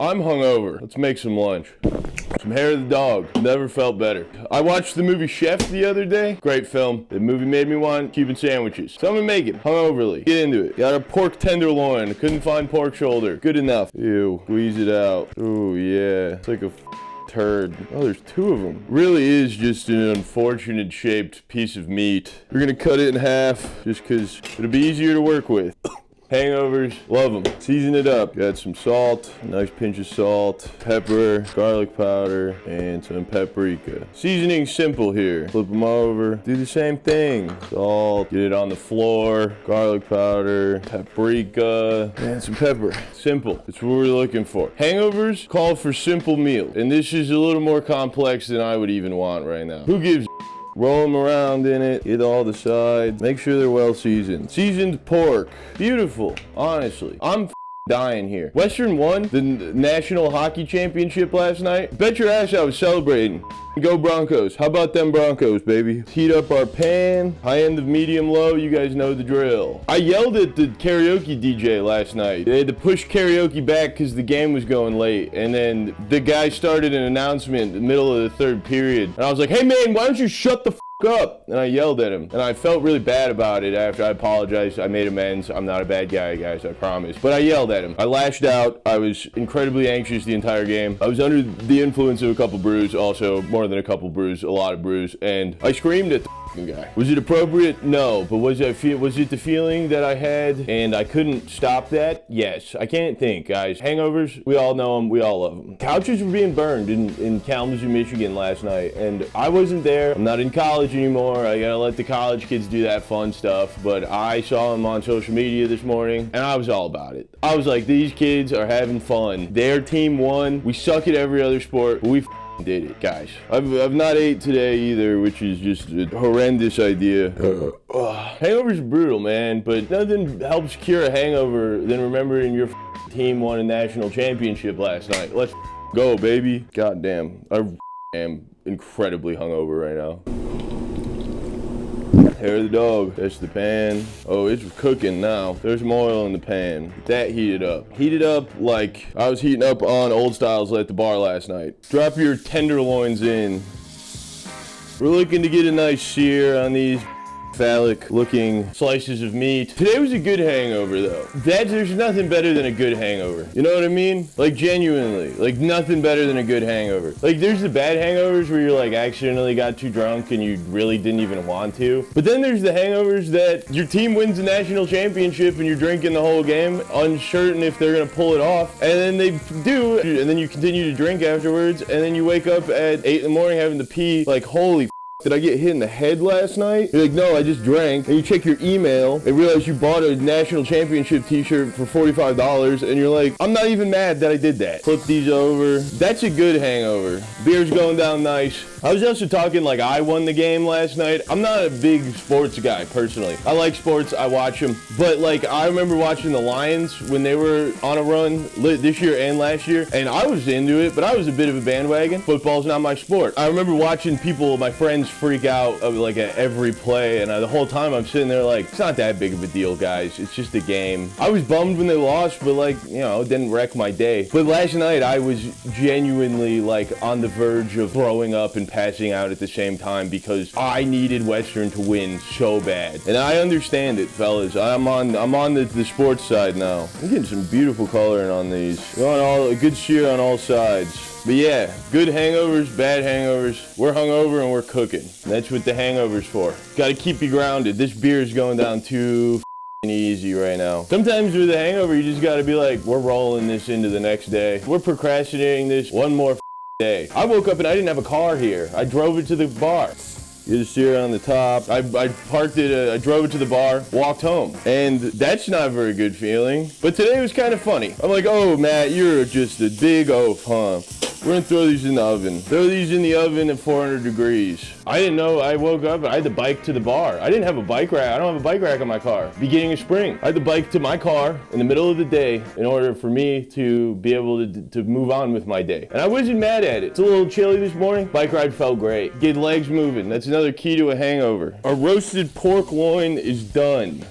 I'm hungover. Let's make some lunch. Some hair of the dog. Never felt better. I watched the movie Chef the other day. Great film. The movie made me want Cuban sandwiches. So I'm gonna make it. Hungoverly. Get into it. Got a pork tenderloin. Couldn't find pork shoulder. Good enough. Ew. Squeeze it out. Ooh, yeah. It's like a turd. Oh, there's two of them. Really is just an unfortunate shaped piece of meat. We're gonna cut it in half just because it'll be easier to work with. Hangovers, love them. Season it up. Got some salt, nice pinch of salt, pepper, garlic powder, and some paprika. Seasoning simple here. Flip them over. Do the same thing. Salt, get it on the floor, garlic powder, paprika, and some pepper. Simple. That's what we're looking for. Hangovers call for simple meal, and this is a little more complex than I would even want right now. Who gives a Roll them around in it, hit all the sides, make sure they're well seasoned. Seasoned pork, beautiful, honestly. I'm dying here. Western won the National Hockey Championship last night. Bet your ass I was celebrating. Go Broncos. How about them Broncos, baby? Heat up our pan, high end of medium low, you guys know the drill. I yelled at the karaoke DJ last night. They had to push karaoke back because the game was going late. And then the guy started an announcement in the middle of the third period. And I was like, hey man, why don't you shut the up? And I yelled at him, and I felt really bad about it after I apologized. I made amends. I'm not a bad guy, guys, I promise. But I yelled at him. I lashed out. I was incredibly anxious the entire game. I was under the influence of a couple brews, also more than a couple brews, a lot of brews, and I screamed at the guy. Was it appropriate? No. But was it the feeling that I had and I couldn't stop that? Yes. I can't think, guys. Hangovers, we all know them. We all love them. Couches were being burned in Kalamazoo, Michigan last night, and I wasn't there. I'm not in college anymore. I gotta let the college kids do that fun stuff, but I saw them on social media this morning, and I was all about it. I was like, these kids are having fun. Their team won. We suck at every other sport, but we did it, guys. I've not ate today either, which is just a horrendous idea. Hangover's brutal, man, but nothing helps cure a hangover than remembering your team won a national championship last night. Let's go, baby. Goddamn, I am incredibly hungover right now. Hair of the dog. That's the pan. Oh, it's cooking now. There's some oil in the pan. That heated up. Heated up like I was heating up on Old Styles at the bar last night. Drop your tenderloins in. We're looking to get a nice sear on these phallic looking slices of meat. Today was a good hangover though. There's nothing better than a good hangover. You know what I mean? Like genuinely, like nothing better than a good hangover. Like there's the bad hangovers where you're like accidentally got too drunk and you really didn't even want to. But then there's the hangovers that your team wins the national championship and you're drinking the whole game, uncertain if they're gonna pull it off. And then they do, and then you continue to drink afterwards, and then you wake up at 8 in the morning having to pee like, holy did I get hit in the head last night? You're like, no, I just drank. And you check your email and realize you bought a national championship t-shirt for $45 and you're like, I'm not even mad that I did that. Flip these over. That's a good hangover. Beer's going down nice. I was also talking like I won the game last night. I'm not a big sports guy personally. I like sports, I watch them. But like I remember watching the Lions when they were on a run this year and last year. And I was into it, but I was a bit of a bandwagon. Football's not my sport. I remember watching people, my friends, freak out of like at every play, and the whole time I'm sitting there like, it's not that big of a deal, guys. It's just a game. I was bummed when they lost, but like, you know, it didn't wreck my day. But last night I was genuinely like on the verge of throwing up and passing out at the same time because I needed Western to win so bad. And I understand it, fellas. I'm on the sports side now. I'm getting some beautiful coloring on these. A good sear on all sides. But yeah, good hangovers, bad hangovers. We're hungover and we're cooking. That's what the hangover's for. Gotta keep you grounded. This beer is going down too easy right now. Sometimes with a hangover, you just gotta be like, we're rolling this into the next day. We're procrastinating this one more day. I woke up and I didn't have a car here. I drove it to the bar. Get a sear on the top. I parked it, I drove it to the bar, walked home. And that's not a very good feeling. But today was kind of funny. I'm like, oh, Matt, you're just a big oaf, huh? We're gonna throw these in the oven. Throw these in the oven at 400 degrees. I didn't know. I woke up and I had to bike to the bar. I didn't have a bike rack. I don't have a bike rack on my car. Beginning of spring. I had to bike to my car in the middle of the day in order for me to be able to move on with my day. And I wasn't mad at it. It's a little chilly this morning. Bike ride felt great. Get legs moving. That's another key to a hangover. Our roasted pork loin is done.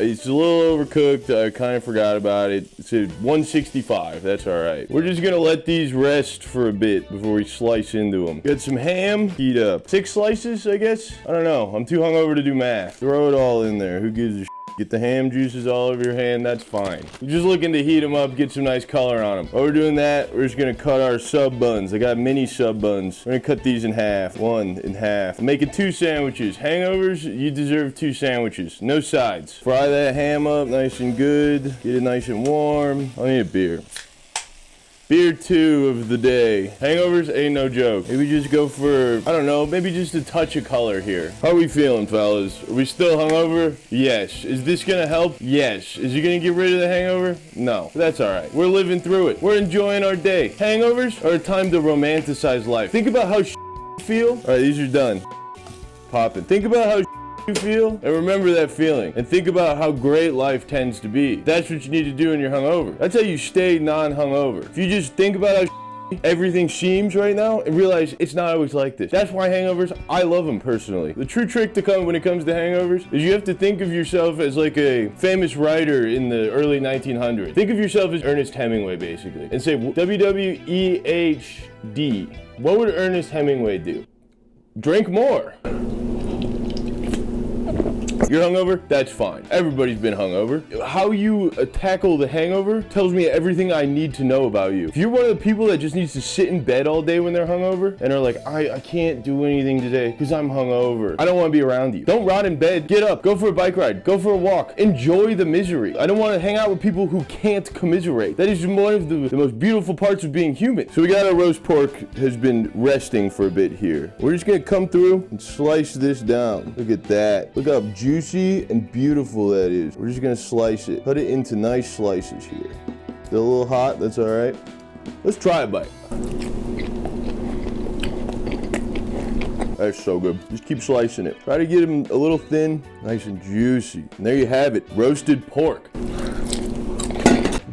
It's a little overcooked. I kind of forgot about it. It's at 165. That's all right. We're just gonna let these rest for a bit before we slice into them. Got some ham, heat up. 6 slices, I guess? I don't know. I'm too hungover to do math. Throw it all in there. Who gives a shit? Get the ham juices all over your hand, that's fine. You're just looking to heat them up, get some nice color on them. While we're doing that, we're just gonna cut our sub buns. I got mini sub buns. We're gonna cut these in half, one in half. I'm making 2 sandwiches. Hangovers, you deserve 2 sandwiches. No sides. Fry that ham up nice and good. Get it nice and warm. I need a beer. Beer 2 of the day. Hangovers ain't no joke. Maybe just go for, I don't know, maybe just a touch of color here. How are we feeling, fellas? Are we still hungover? Yes. Is this gonna help? Yes. Is it gonna get rid of the hangover? No. That's all right. We're living through it. We're enjoying our day. Hangovers are a time to romanticize life. Think about how you feel. All right, these are done. Popping. Think about how you feel and remember that feeling and think about how great life tends to be. That's what you need to do when you're hungover. That's how you stay non-hungover. If you just think about how everything seems right now and realize it's not always like this. That's why hangovers, I love them personally. The true trick to come when it comes to hangovers is you have to think of yourself as like a famous writer in the early 1900s. Think of yourself as Ernest Hemingway basically and say WWEHD. What would Ernest Hemingway do? Drink more. You're hungover? That's fine. Everybody's been hungover. How you tackle the hangover tells me everything I need to know about you. If you're one of the people that just needs to sit in bed all day when they're hungover and are like, I can't do anything today because I'm hungover. I don't want to be around you. Don't rot in bed. Get up. Go for a bike ride. Go for a walk. Enjoy the misery. I don't want to hang out with people who can't commiserate. That is one of the most beautiful parts of being human. So we got our roast pork has been resting for a bit here. We're just going to come through and slice this down. Look at that. Look how juicy and beautiful that is. We're just gonna slice it. Cut it into nice slices here. Still a little hot, that's all right. Let's try a bite. That's so good. Just keep slicing it. Try to get them a little thin, nice and juicy. And there you have it, roasted pork.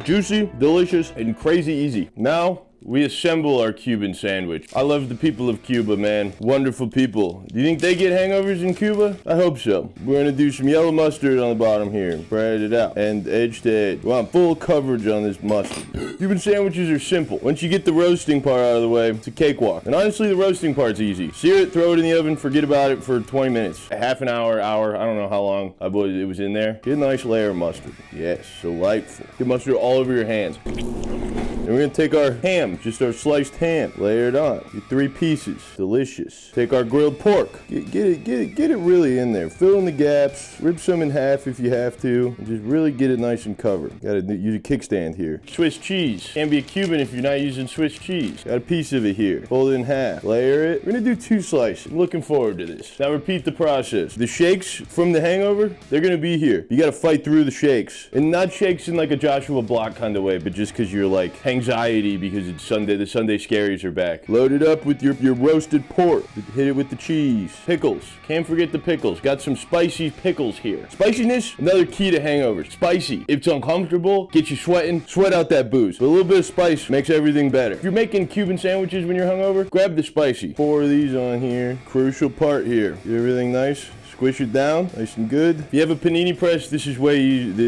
Juicy, delicious, and crazy easy. Now, we assemble our Cuban sandwich. I love the people of Cuba, man. Wonderful people. Do you think they get hangovers in Cuba? I hope so. We're gonna do some yellow mustard on the bottom here. Spread it out. And edge to edge. We want full coverage on this mustard. Cuban sandwiches are simple. Once you get the roasting part out of the way, it's a cakewalk. And honestly, the roasting part's easy. Sear it, throw it in the oven, forget about it for 20 minutes. A half an hour, I don't know how long it was in there. Get a nice layer of mustard. Yes, delightful. Get mustard all over your hands. And we're gonna take our ham, just our sliced ham, layer it on. Get 3 pieces, delicious. Take our grilled pork, get it really in there. Fill in the gaps, rip some in half if you have to, and just really get it nice and covered. Gotta use a kickstand here. Swiss cheese, can't be a Cuban if you're not using Swiss cheese. Got a piece of it here, fold it in half, layer it. We're gonna do 2 slices. I'm looking forward to this. Now repeat the process. The shakes from the hangover, they're gonna be here. You gotta fight through the shakes. And not shakes in like a Joshua Block kind of way, but just cause you're like, anxiety because it's Sunday, the Sunday scaries are back. Load it up with your roasted pork. Hit it with the cheese. Pickles. Can't forget the pickles. Got some spicy pickles here. Spiciness, another key to hangovers. Spicy. If it's uncomfortable, get you sweating, sweat out that booze. But a little bit of spice makes everything better. If you're making Cuban sandwiches when you're hungover, grab the spicy. 4 of these on here. Crucial part here. Get everything nice. Squish it down, nice and good. If you have a panini press, this is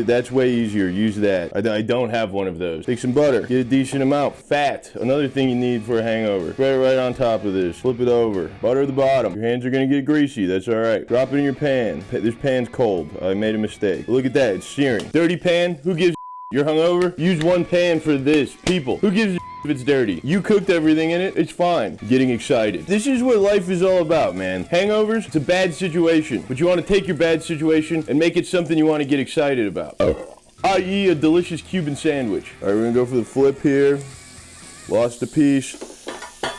that's way easier. Use that. I don't have one of those. Take some butter, get a decent amount. Fat, another thing you need for a hangover. Spread it right on top of this. Flip it over. Butter the bottom. Your hands are gonna get greasy, that's all right. Drop it in your pan. This pan's cold. I made a mistake. Look at that, it's searing. Dirty pan, who gives a You're hungover? Use one pan for this. People, who gives a if it's dirty? You cooked everything in it, it's fine. Getting excited. This is what life is all about, man. Hangovers, it's a bad situation, but you want to take your bad situation and make it something you want to get excited about. I.e. a delicious Cuban sandwich. All right, we're gonna go for the flip here. Lost a piece.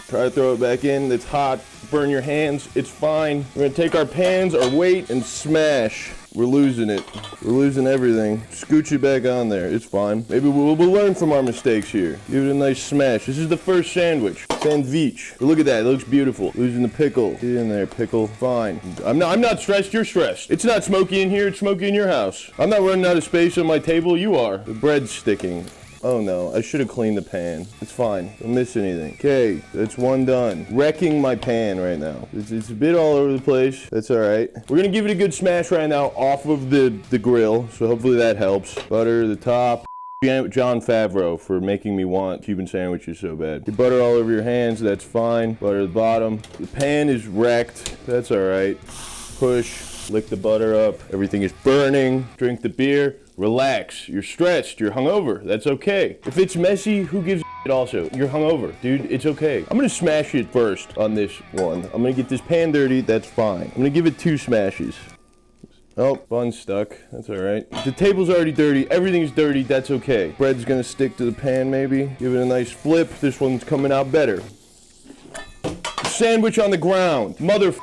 Try to throw it back in, it's hot. Burn your hands, it's fine. We're gonna take our pans, our weight, and smash. We're losing it. We're losing everything. Scooch it back on there. It's fine. Maybe we'll learn from our mistakes here. Give it a nice smash. This is the first sandwich. Sandwich. But look at that. It looks beautiful. Losing the pickle. Get in there, pickle. Fine. I'm not stressed. You're stressed. It's not smoky in here. It's smoky in your house. I'm not running out of space on my table. You are. The bread's sticking. Oh no, I should have cleaned the pan. It's fine, don't miss anything. Okay, that's one done. Wrecking my pan right now. It's a bit all over the place. That's all right. We're gonna give it a good smash right now off of the grill, so hopefully that helps. Butter the top. John Favreau for making me want Cuban sandwiches so bad. You butter all over your hands, that's fine. Butter the bottom. The pan is wrecked, that's all right. Push, lick the butter up. Everything is burning. Drink the beer. Relax. You're stressed. You're hungover. That's okay. If it's messy, who gives a shit also? You're hungover. Dude, it's okay. I'm gonna smash it first on this one. I'm gonna get this pan dirty, that's fine. I'm gonna give it 2 smashes. Oh, bun's stuck. That's all right. The table's already dirty. Everything's dirty. That's okay. Bread's gonna stick to the pan maybe. Give it a nice flip. This one's coming out better. Sandwich on the ground. Motherfucker.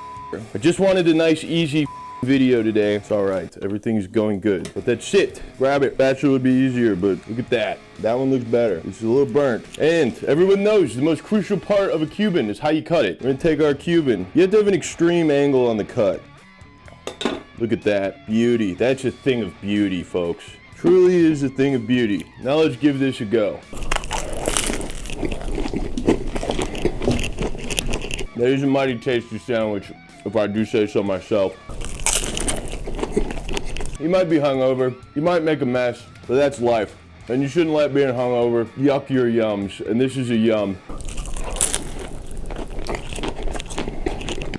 I just wanted a nice, easy video today. It's all right. Everything's going good. But that's it. Grab it. Bachelor would be easier, but look at that. That one looks better. It's a little burnt. And everyone knows the most crucial part of a Cuban is how you cut it. We're gonna take our Cuban. You have to have an extreme angle on the cut. Look at that. Beauty. That's a thing of beauty, folks. Truly is a thing of beauty. Now let's give this a go. That is a mighty tasty sandwich, if I do say so myself. You might be hungover, you might make a mess, but that's life. And you shouldn't let being hungover yuck your yums, and this is a yum.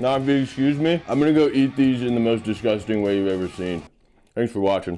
Now, if you excuse me, I'm gonna go eat these in the most disgusting way you've ever seen. Thanks for watching.